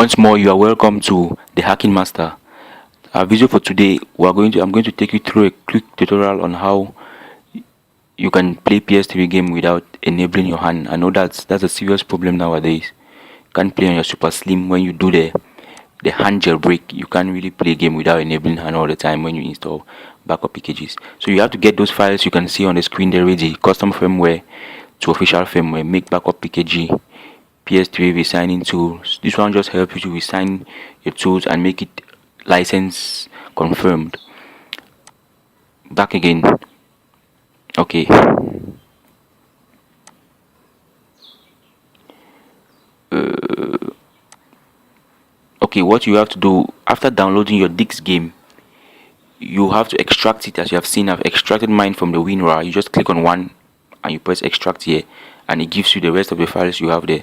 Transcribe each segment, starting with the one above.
Once more, you are welcome to the Hacking Master. Our video for today, I'm going to take you through a quick tutorial on how you can play PS3 game without enabling your hand. I know that's a serious problem nowadays. You can't play on your Super Slim. When you do the hand jailbreak, you can't really play game without enabling hand all the time when you install backup packages. So you have to get those files you can see on the screen. There is a custom firmware to official firmware. Make backup package, ps3 resigning tools. This one just helps you to resign your tools and make it license confirmed. Back again. Okay. Okay, what you have to do after downloading your Dix game, you have to extract it. As you have seen, I've extracted mine from the WinRAR. You just click on one and you press extract here, and it gives you the rest of the files you have there.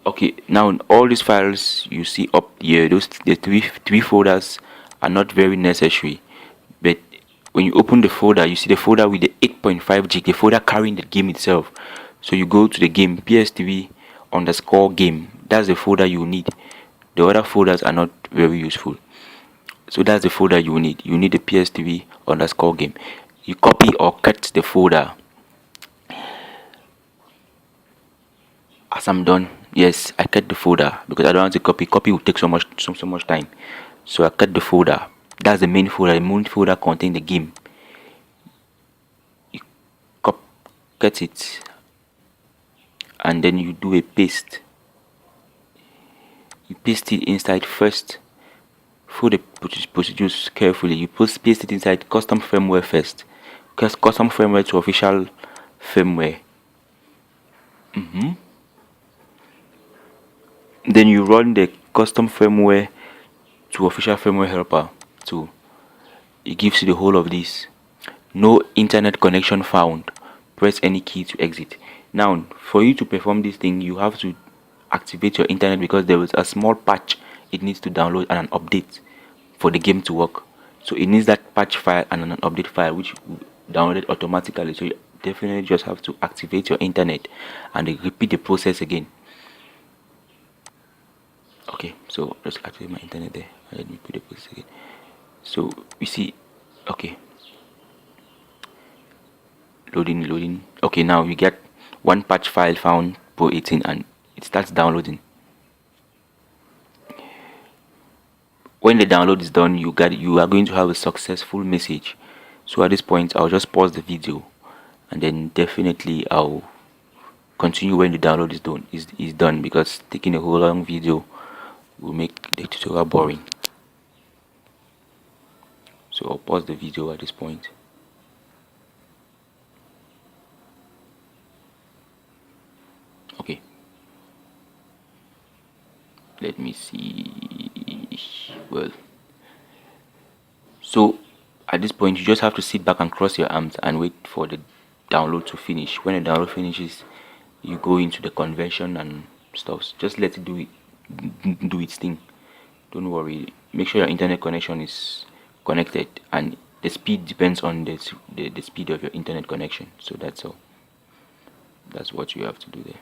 Okay, now all these files you see up here, the three folders are not very necessary, but when you open the folder, you see the folder with the 8.5 gig, the folder carrying the game itself. So you go to the game ps3 underscore game. That's the folder you need. The other folders are not very useful. So that's the folder you need. You need the ps3 underscore game. You copy or cut the folder. As I'm done, yes, I cut the folder because I don't want to copy. Copy will take so much time. So I cut the folder. That's the main folder. The main folder contains the game. You cut it, and then you do a paste. You paste it inside first. Follow the procedures carefully. You paste it inside custom firmware first. Custom firmware to official firmware. Then you run the custom firmware to official firmware helper too. It gives you the whole of this. No internet connection found. Press any key to exit. Now, for you to perform this thing, you have to activate your internet because there is a small patch it needs to download and an update for the game to work. So it needs that patch file and an update file which will download it automatically. So you definitely just have to activate your internet and repeat the process again. Okay, so let's activate my internet there. Let me put the process again. So you see, okay, loading. Okay, now you get one patch file found Pro 18 and it starts downloading. When the download is done, you are going to have a successful message. So at this point, I'll just pause the video and then definitely I'll continue when the download is done because taking a whole long video will make the tutorial boring. So I'll pause the video at this point. Okay, let me see. Well, so at this point you just have to sit back and cross your arms and wait for the download to finish. When the download finishes, you go into the convention and stuff. Just let it do its thing. Don't worry. Make sure your internet connection is connected, and the speed depends on the speed of your internet connection. So that's all. That's what you have to do there.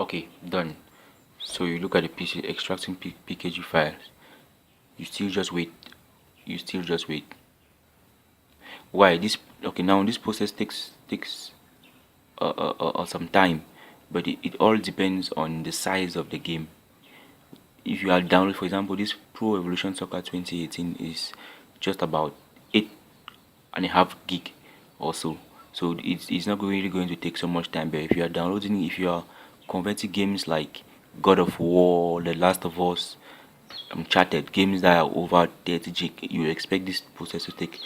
Okay, done. So you look at the PC extracting pkg files. You still just wait. Why this? Okay, now this process takes or some time, but it all depends on the size of the game. If you are download, for example, this Pro Evolution Soccer 2018 is just about 8.5 gig or so it's not really going to take so much time. But if you are downloading, if you are converting games like God of War, The Last of Us, Uncharted, games that are over 30 gig, you expect this process to take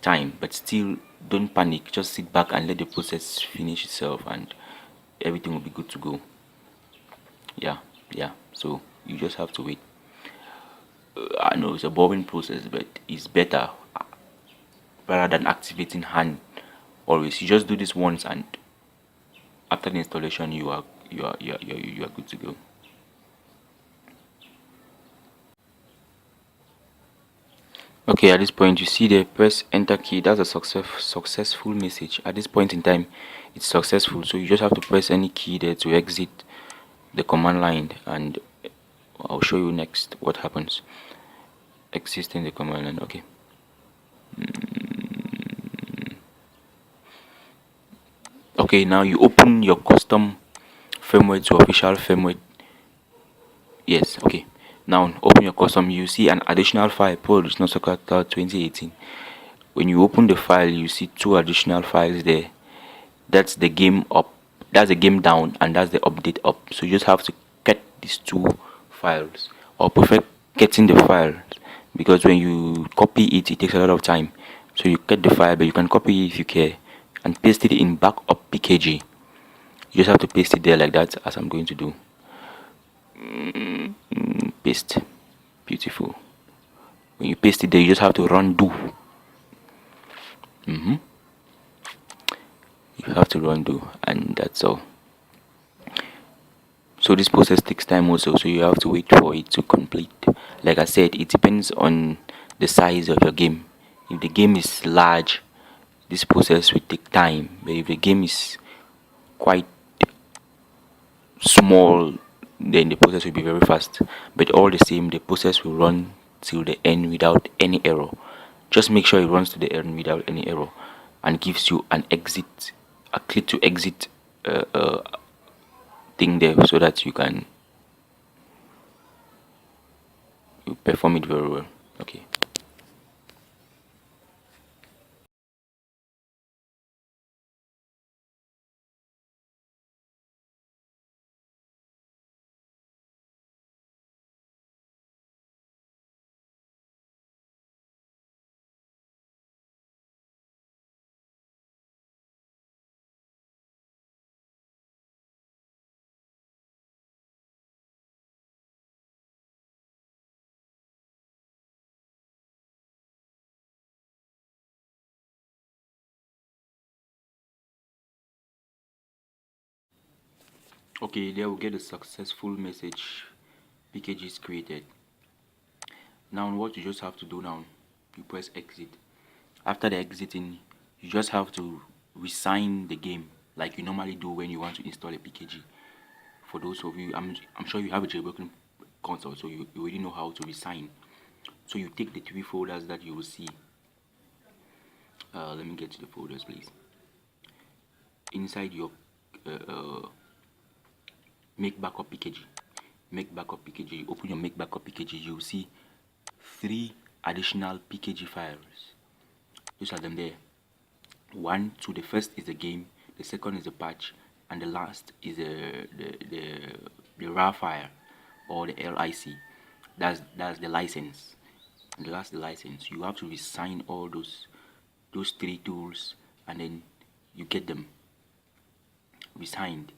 time. But still, don't panic, just sit back and let the process finish itself, and everything will be good to go. Yeah, so you just have to wait. I know it's a boring process, but it's better rather than activating hand always. You just do this once, and after the installation, you are good to go. Okay, at this point, you see the press enter key. That's a successful message. At this point in time, it's successful. So you just have to press any key there to exit the command line, and I'll show you next what happens. Exiting the command line. Okay. Okay, now you open your custom firmware to official firmware. Yes, okay. Now open your custom. You see an additional file, Pro Original Soccer 2018. When you open the file, you see two additional files there. That's the game up, that's the game down, and that's the update up. So you just have to get these two files, or prefer getting the files, because when you copy it, it takes a lot of time. So you get the file, but you can copy it if you care, and paste it in backup pkg. You just have to paste it there like that, as I'm going to do. Paste. Beautiful. When you paste it there, you just have to run do. You have to run do, and that's all. So this process takes time also, so you have to wait for it to complete. Like I said, it depends on the size of your game. If the game is large, this process will take time, but if the game is quite small, then the process will be very fast. But all the same, the process will run till the end without any error. Just make sure it runs to the end without any error, and gives you an exit, a click to exit thing there, so that you can perform it very well. Okay. Okay, there will get a successful message. PKG is created. Now what you just have to do now, you press exit. After the exiting, you just have to resign the game like you normally do when you want to install a PKG. For those of you, I'm sure you have a jailbroken console, so you already know how to resign. So you take the three folders that you will see. Let me get to the folders, please. Inside your make backup pkg, open your make backup pkg, you will see three additional pkg files. Those are them there. One, to the first is the game, the second is the patch, and the last is the raw file, or the lic. That's the license. And the last, the license. You have to resign all those three tools, and then you get them resigned,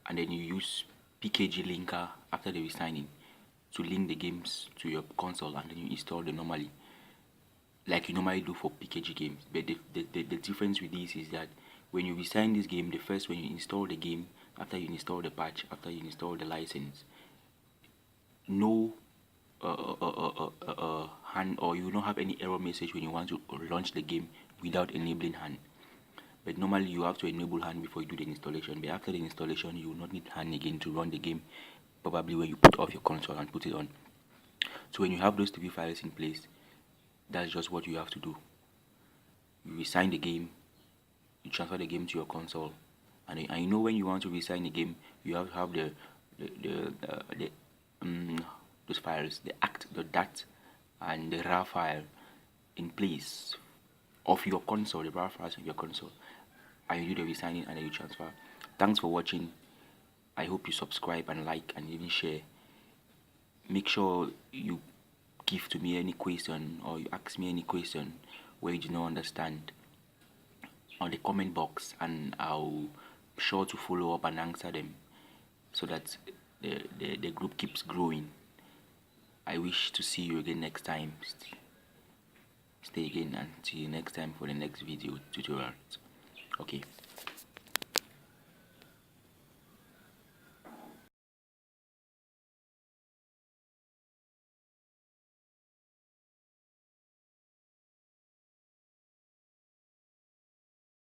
and then you use pkg linker after the resigning to link the games to your console, and then you install them normally like you normally do for pkg games. But the difference with this is that when you resign this game, the first, when you install the game, after you install the patch, after you install the license, no hand, or you will not have any error message when you want to launch the game without enabling hand. But normally you have to enable hand before you do the installation. But after the installation, you will not need hand again to run the game, probably when you put off your console and put it on. So when you have those three files in place, that's just what you have to do. You resign the game, you transfer the game to your console, and you know when you want to resign a game, you have to have the those files, the act, the dat, and the raw file in place of your console, the raw files of your console, and you do the resigning and then you transfer. Thanks for watching. I hope you subscribe and like and even share. Make sure you give to me any question or you ask me any question where you do not understand on the comment box, and I'll be sure to follow up and answer them so that the group keeps growing. I wish to see you again next time. Stay again and see you next time for the next video tutorial. Okay.